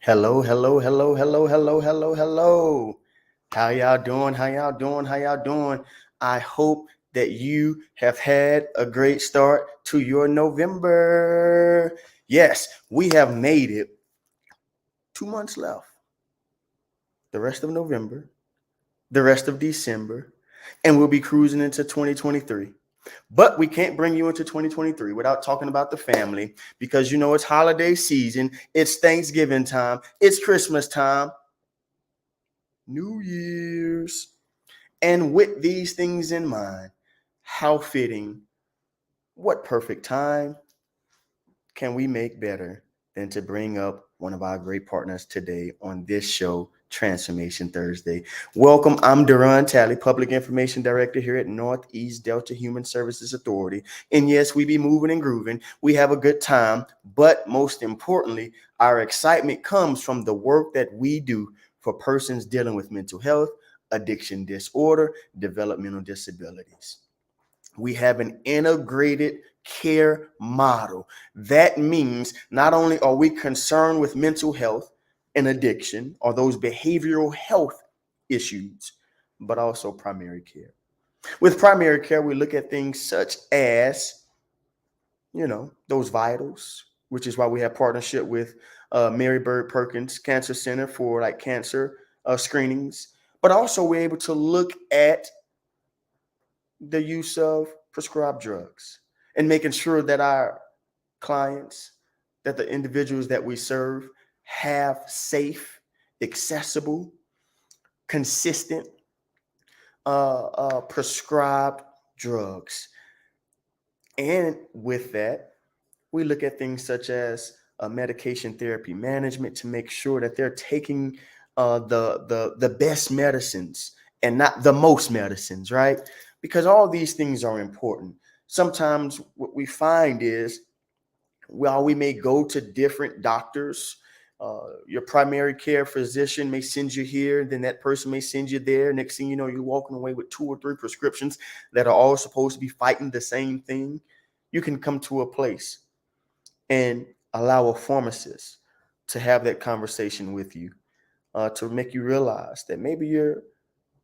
Hello, hello, hello, hello, hello, hello, hello. How y'all doing? How y'all doing? How y'all doing? I hope that you have had a great start to your November. Yes, we have made it 2 months left. The rest of November, the rest of December, and we'll be cruising into 2023. But we can't bring you into 2023 without talking about the family because you know it's holiday season, it's Thanksgiving time, it's Christmas time, New Year's. And with these things in mind, how fitting, what perfect time can we make better than to bring up one of our great partners today on this show, Transformation Thursday. Welcome, I'm Duran Talley, Public Information Director here at Northeast Delta Human Services Authority. And yes, we be moving and grooving. We have a good time, but most importantly, our excitement comes from the work that we do for persons dealing with mental health, addiction disorder, developmental disabilities. We have an integrated care model. That means not only are we concerned with mental health and addiction or those behavioral health issues, but also primary care. With primary care, we look at things such as, those vitals, which is why we have partnership with Mary Bird Perkins Cancer Center for like cancer screenings. But also we're able to look at the use of prescribed drugs and making sure that our clients, that the individuals that we serve have safe, accessible, consistent, prescribed drugs. And with that, we look at things such as medication therapy management to make sure that they're taking the best medicines and not the most medicines, right? Because all these things are important. Sometimes what we find is while we may go to different doctors, your primary care physician may send you here, then that person may send you there. Next thing you know, you're walking away with 2 or 3 prescriptions that are all supposed to be fighting the same thing. You can come to a place and allow a pharmacist to have that conversation with you to make you realize that maybe you're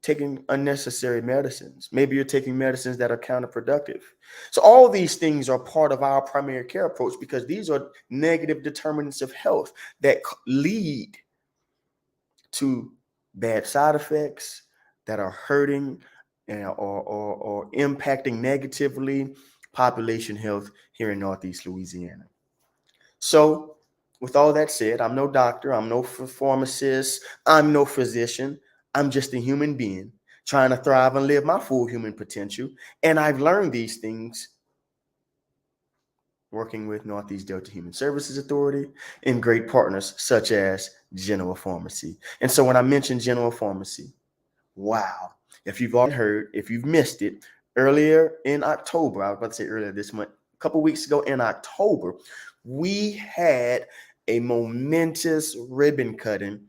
taking unnecessary medicines. Maybe you're taking medicines that are counterproductive. So all these things are part of our primary care approach because these are negative determinants of health that lead to bad side effects that are hurting or impacting negatively population health here in Northeast Louisiana. So, with all that said, I'm no doctor, I'm no pharmacist, I'm no physician. I'm just a human being trying to thrive and live my full human potential. And I've learned these things working with Northeast Delta Human Services Authority and great partners such as Genoa Pharmacy. And so when I mentioned Genoa Pharmacy, wow, if you've already heard, if you've missed it, earlier in October, I was about to say earlier this month, a couple weeks ago in October, we had a momentous ribbon cutting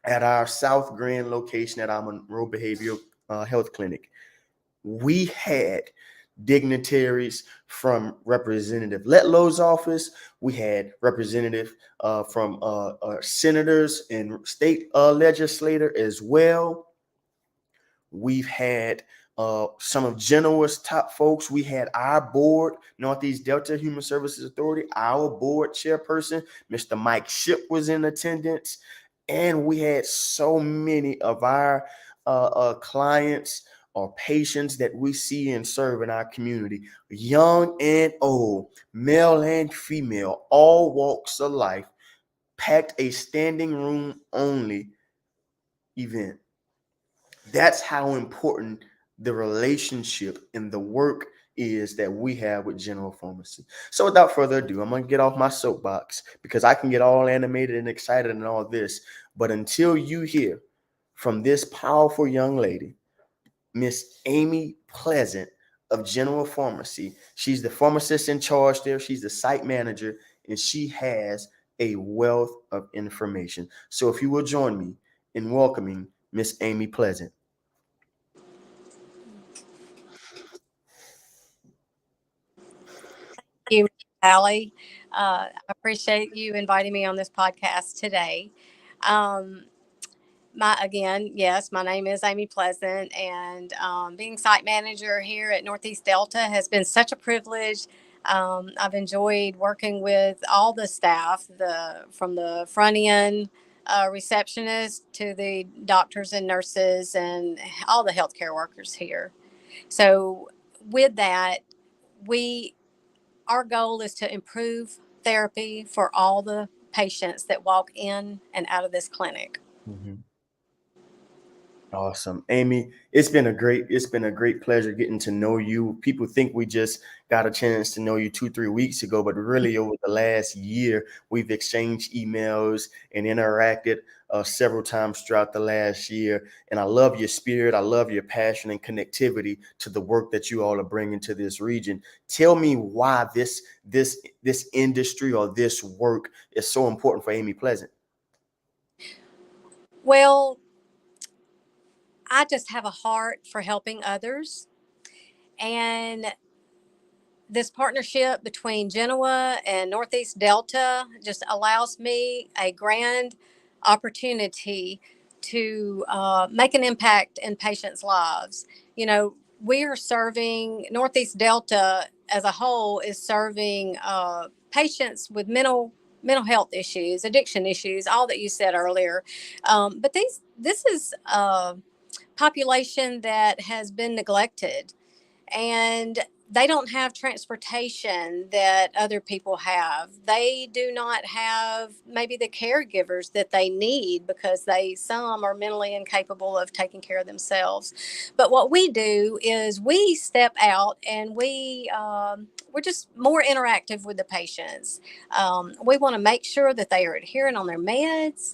at our South Grand location at our Monroe Behavioral Health Clinic. We had dignitaries from Representative Letlow's office. We had representative from senators and state legislator as well. We've had some of Genoa's top folks. We had our board, Northeast Delta Human Services Authority, our board chairperson, Mr. Mike Ship, was in attendance. And we had so many of our clients or patients that we see and serve in our community, young and old, male and female, all walks of life, packed a standing room only event. That's how important the relationship and the work is that we have with Genoa Pharmacy. So without further ado, I'm going to get off my soapbox because I can get all animated and excited and all this. But until you hear from this powerful young lady, Miss Amy Pleasant of Genoa Pharmacy, she's the pharmacist in charge there. She's the site manager, and she has a wealth of information. So if you will join me in welcoming Miss Amy Pleasant. You. Allie. I appreciate you inviting me on this podcast today. Um, yes, my name is Amy Pleasant, and being site manager here at Northeast Delta has been such a privilege. I've enjoyed working with all the staff, the from the front end receptionist to the doctors and nurses and all the healthcare workers here. So, with that, we our goal is to improve therapy for all the patients that walk in and out of this clinic. Mhm. Awesome. Amy, it's been a great pleasure getting to know you. People think we just got a chance to know you 2, 3 weeks ago, but really over the last year, we've exchanged emails and interacted several times throughout the last year. And I love your spirit. I love your passion and connectivity to the work that you all are bringing to this region. Tell me why this industry or this work is so important for Amy Pleasant. Well, I just have a heart for helping others. And this partnership between Genoa and Northeast Delta just allows me a grand opportunity to make an impact in patients' lives. You know, we are serving Northeast Delta as a whole is serving patients with mental health issues, addiction issues, all that you said earlier. But this is a population that has been neglected, and they don't have transportation that other people have. They do not have maybe the caregivers that they need because some are mentally incapable of taking care of themselves. But what we do is we step out and we're just more interactive with the patients. We want to make sure that they are adherent on their meds.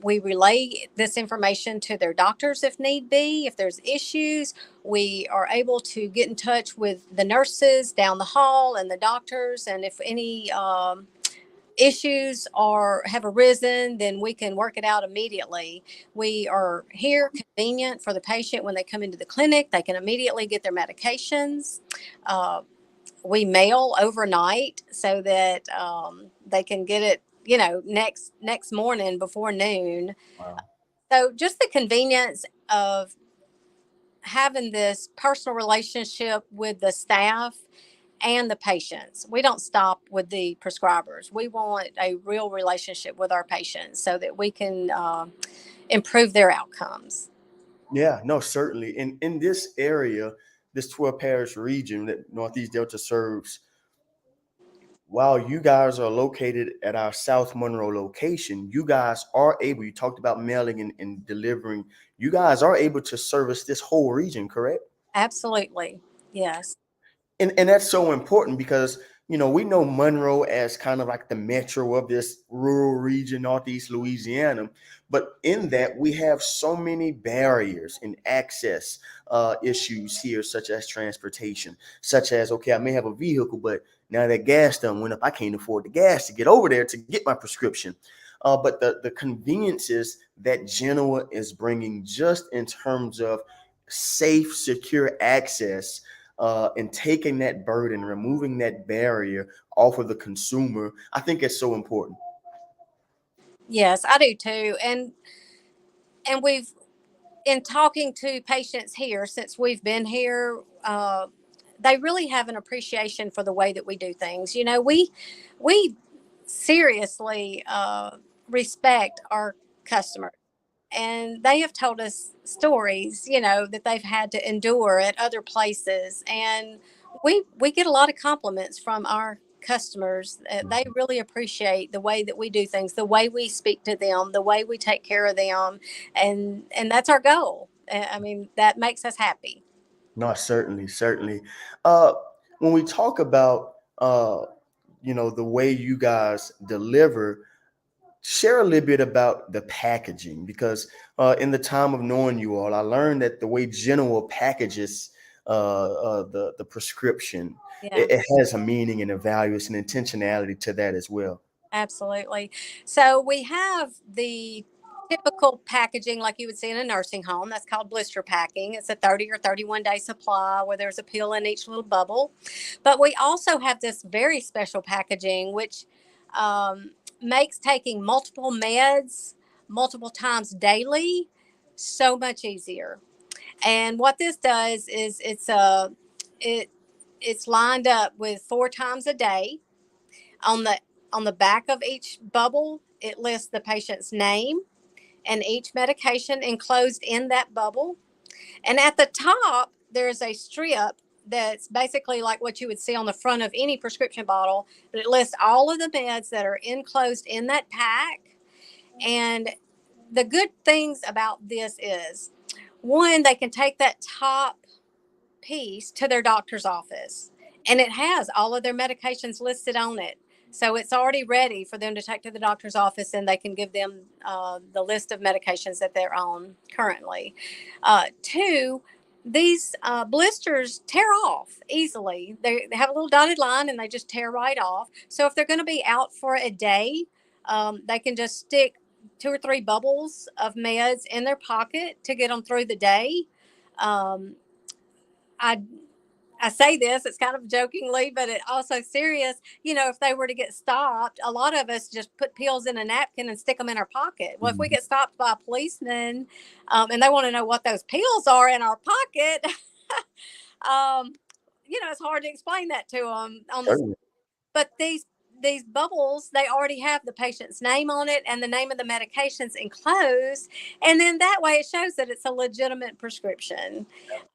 We relay this information to their doctors if need be. If there's issues, we are able to get in touch with the nurses down the hall and the doctors. And if any issues have arisen, then we can work it out immediately. We are here convenient for the patient when they come into the clinic. They can immediately get their medications. Uh, we mail overnight so that they can get it, next morning before noon. Wow. So just the convenience of having this personal relationship with the staff and the patients. We don't stop with the prescribers. We want a real relationship with our patients so that we can improve their outcomes. Yeah, no, certainly. In this area, this 12 parish region that Northeast Delta serves, while you guys are located at our South Monroe location, you guys are able, you talked about mailing and delivering, you guys are able to service this whole region, correct? Absolutely. Yes. And that's so important because we know Monroe as kind of like the metro of this rural region, Northeast Louisiana. But in that, we have so many barriers and access issues here, such as transportation, such as, okay, I may have a vehicle, but now that gas done went up, I can't afford the gas to get over there to get my prescription. But the conveniences that Genoa is bringing, just in terms of safe, secure access, and taking that burden, removing that barrier off of the consumer, I think it's so important. Yes, I do too. And we've in talking to patients here since we've been here, they really have an appreciation for the way that we do things. We seriously respect our customers, and they have told us stories, that they've had to endure at other places, and we get a lot of compliments from our customers. They really appreciate the way that we do things, the way we speak to them, the way we take care of them, and that's our goal. I mean, that makes us happy. No, certainly, certainly. Uh, when we talk about the way you guys deliver, share a little bit about the packaging because in the time of knowing you all, I learned that the way Genoa packages the prescription, Yeah. it has a meaning and a value. It's an intentionality to that as well. Absolutely. So we have the typical packaging like you would see in a nursing home. That's called blister packing. It's a 30 or 31 day supply where there's a pill in each little bubble. But we also have this very special packaging, which um, makes taking multiple meds multiple times daily so much easier. And what this does is it it's lined up with 4 times a day. On the back of each bubble, it lists the patient's name and each medication enclosed in that bubble. And at the top, there's a strip that's basically like what you would see on the front of any prescription bottle, but it lists all of the meds that are enclosed in that pack. And the good things about this is, one, they can take that top piece to their doctor's office, and it has all of their medications listed on it. So it's already ready for them to take to the doctor's office, and they can give them the list of medications that they're on currently. Two, these blisters tear off easily. They have a little dotted line and they just tear right off. So if they're going to be out for a day, they can just stick 2 or 3 bubbles of meds in their pocket to get them through the day. Um, I I say this, it's kind of jokingly, but it also serious. You know, if they were to get stopped, a lot of us just put pills in a napkin and stick them in our pocket. Well, if we get stopped by a policeman and they want to know what those pills are in our pocket, um, it's hard to explain that to them on the. Certainly. But these bubbles, they already have the patient's name on it and the name of the medications enclosed, and then that way it shows that it's a legitimate prescription.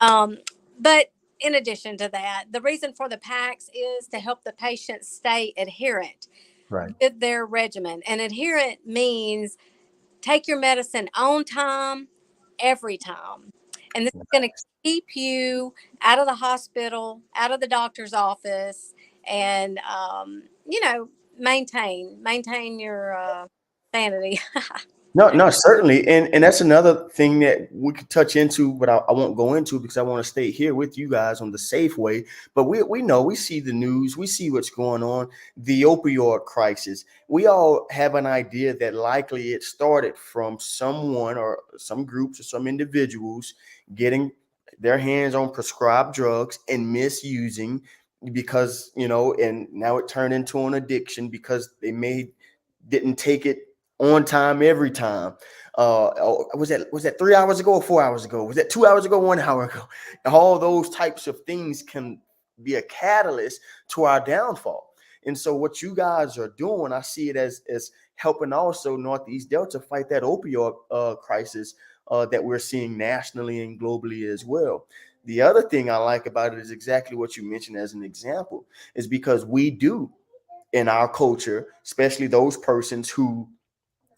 um, but in addition to that, the reason for the packs is to help the patient stay adherent Right. with their regimen. And adherent means take your medicine on time, every time. And this is going to keep you out of the hospital, out of the doctor's office, and maintain your sanity. No, no, certainly, and that's another thing that we could touch into, but I won't go into because I want to stay here with you guys on the safe way. But we know, we see the news, we see what's going on, the opioid crisis. We all have an idea that likely it started from someone or some groups or some individuals getting their hands on prescribed drugs and misusing because and now it turned into an addiction because they didn't take it on time every time. Was that 3 hours ago or 4 hours ago? Was that 2 hours ago, 1 hour ago? All those types of things can be a catalyst to our downfall. And so what you guys are doing, I see it as helping also Northeast Delta fight that opioid crisis that we're seeing nationally and globally as well. The other thing I like about it is exactly what you mentioned as an example, is because we do in our culture, especially those persons who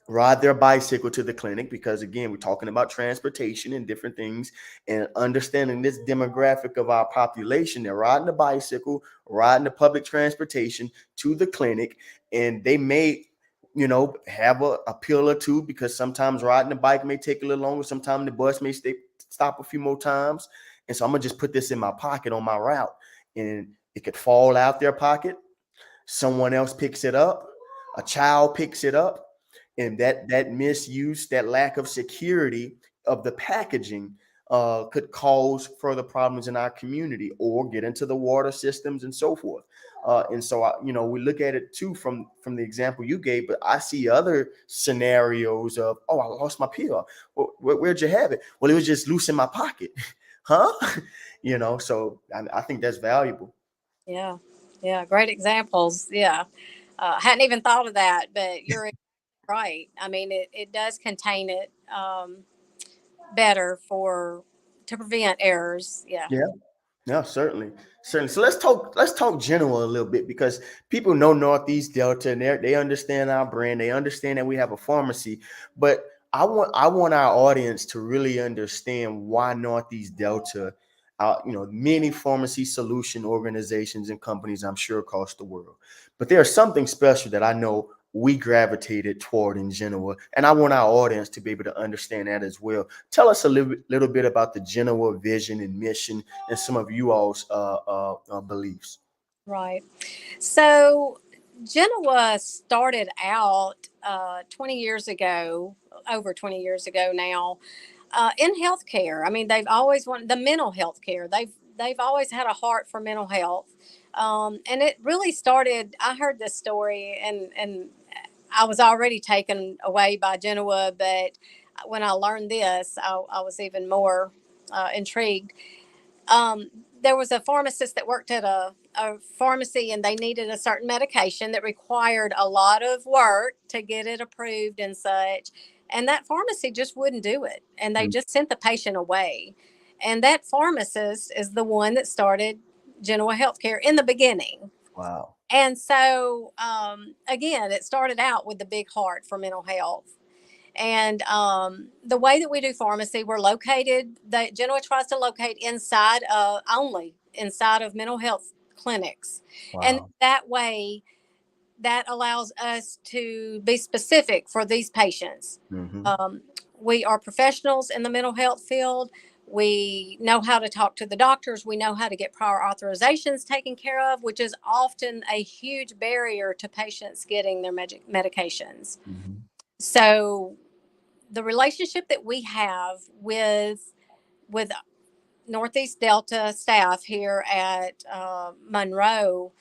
ride their bicycle to the clinic, because again, we're talking about transportation and different things, and understanding this demographic of our population. They're riding the bicycle, riding the public transportation to the clinic, and they may have a pill or two, because sometimes riding the bike may take a little longer, sometimes the bus may stop a few more times, and so I'm gonna just put this in my pocket on my route, and it could fall out their pocket. Someone else picks it up, a child picks it up, and that misuse, that lack of security of the packaging could cause further problems in our community or get into the water systems and so forth. And so, we look at it too from the example you gave, but I see other scenarios of, oh, I lost my pill. Well, where'd you have it? Well, it was just loose in my pocket. Huh? So I think that's valuable. Yeah, yeah, great examples. Yeah, hadn't even thought of that, but you're right. I mean, it does contain it better for to prevent errors. Yeah. Yeah. No, certainly, certainly. So let's talk Genoa a little bit, because people know Northeast Delta and they understand our brand. They understand that we have a pharmacy, but I want our audience to really understand why Northeast Delta. Many pharmacy solution organizations and companies, I'm sure, across the world, but there's something special that I know we gravitated toward in Genoa, and I want our audience to be able to understand that as well. Tell us a little bit about the Genoa vision and mission and some of you all's beliefs. Right. So Genoa started out 20 years ago, over 20 years ago now, in healthcare. I mean, they've always wanted the mental health care. They've always had a heart for mental health, and it really started. I heard this story, and I was already taken away by Genoa, but when I learned this, I was even more intrigued. um, there was a pharmacist that worked at a pharmacy, and they needed a certain medication that required a lot of work to get it approved and such. And that pharmacy just wouldn't do it. And they Mm. just sent the patient away. And that pharmacist is the one that started Genoa Healthcare in the beginning. Wow. And so, again, it started out with the big heart for mental health. And the way that we do pharmacy, we're located, the Genoa tries to locate inside only inside of mental health clinics. And Wow. that way, that allows us to be specific for these patients. Mm-hmm. Um, we are professionals in the mental health field. We know how to talk to the doctors. We know how to get prior authorizations taken care of, which is often a huge barrier to patients getting their medications. Mm-hmm. So the relationship that we have with Northeast Delta staff here at Monroe,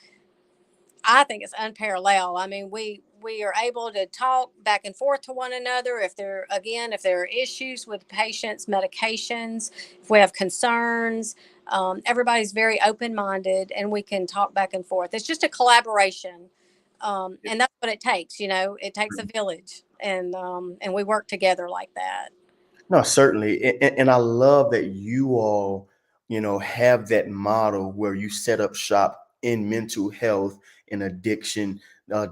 I think it's unparalleled. I mean, we are able to talk back and forth to one another. If there are issues with patients' medications, if we have concerns, everybody's very open minded, and we can talk back and forth. It's just a collaboration, and that's what it takes. You know, it takes a village, and we work together like that. No, certainly. And I love that you all, have that model where you set up shop in mental health and addiction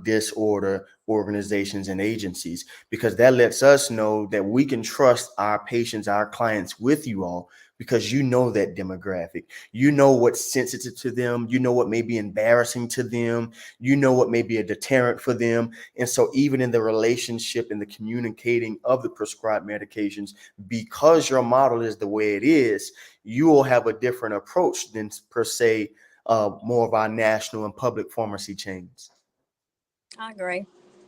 disorder organizations and agencies, because that lets us know that we can trust our patients, our clients with you all, because you know that demographic. You know what's sensitive to them. You know what may be embarrassing to them. You know what may be a deterrent for them. And so even in the relationship and the communicating of the prescribed medications, because your model is the way it is, you will have a different approach than per se more of our national and public pharmacy chains. I agree.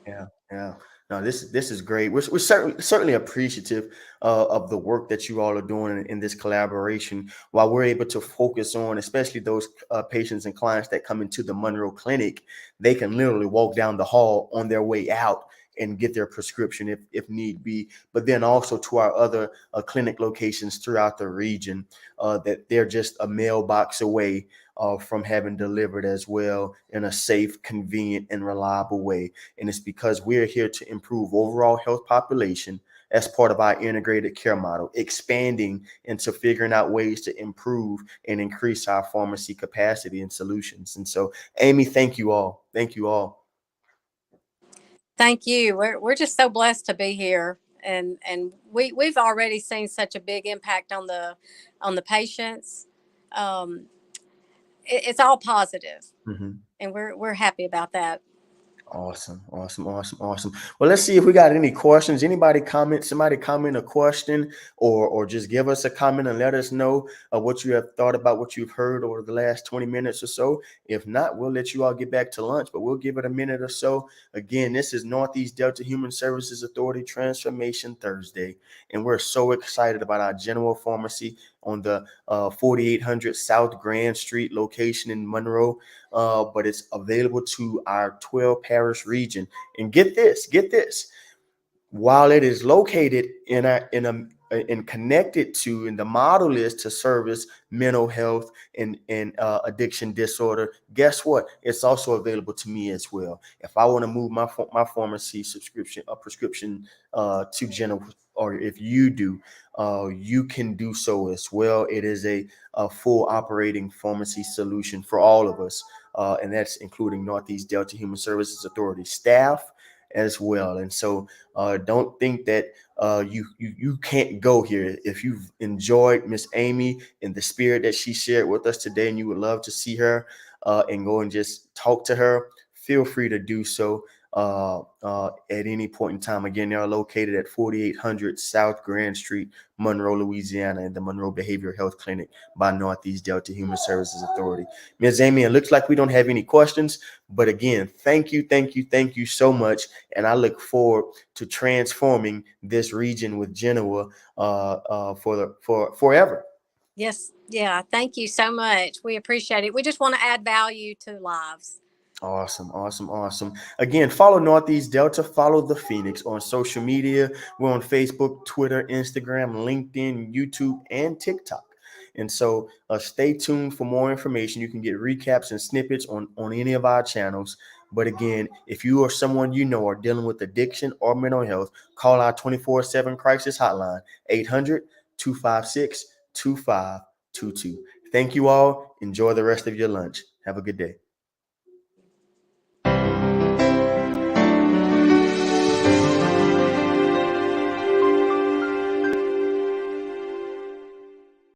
Yeah, yeah. No, this is great. We're certainly appreciative of the work that you all are doing in this collaboration. While we're able to focus on, especially those patients and clients that come into the Monroe Clinic, they can literally walk down the hall on their way out and get their prescription if need be. But then also to our other clinic locations throughout the region, that they're just a mailbox away from having delivered as well in a safe, convenient, and reliable way. And it's because we're here to improve overall health population as part of our integrated care model, expanding into figuring out ways to improve and increase our pharmacy capacity and solutions. And so, Amy, thank you all. Thank you all. Thank you. We're just so blessed to be here, and we've already seen such a big impact on the patients. Um, it's all positive, Mhm. and we're happy about that. Awesome, awesome, awesome, awesome. Well, let's see if we got any questions. Anybody comment, somebody comment a question, or just give us a comment and let us know what you have thought about what you've heard over the last 20 minutes or so. If not, we'll let you all get back to lunch, but we'll give it a minute or so. Again, this is Northeast Delta Human Services Authority Transformation Thursday, and we're so excited about our Genoa Pharmacy on the 4800 South Grand Street location in Monroe, but it's available to our 12 parish region. And get this, while it is located and connected to, and the model is to service mental health and addiction disorder, guess what, it's also available to me as well. If I want to move my pharmacy subscription, a prescription to Genoa, or if you do, you can do so as well. It is a full operating pharmacy solution for all of us, and that's including Northeast Delta Human Services Authority staff as well. And so don't think that you can't go here. If you've enjoyed Miss Amy and the spirit that she shared with us today, and you would love to see her and go and just talk to her, feel free to do so. at any point in time. Again, they are located at 4800 South Grand Street, Monroe, Louisiana, in the Monroe Behavioral Health Clinic by Northeast Delta Human Services Authority. Ms. Amy, it looks like we don't have any questions, but again, thank you so much. And I look forward to transforming this region with Genoa for forever. Yes. Yeah. Thank you so much. We appreciate it. We just want to add value to lives. Awesome. Again, follow Northeast Delta, follow the Phoenix on social media. We're on Facebook, Twitter, Instagram, LinkedIn, YouTube, and TikTok. And so stay tuned for more information. You can get recaps and snippets on any of our channels. But again, if you or someone you know are dealing with addiction or mental health, call our 24/7 crisis hotline, 800-256-2522. Thank you all. Enjoy the rest of your lunch. Have a good day.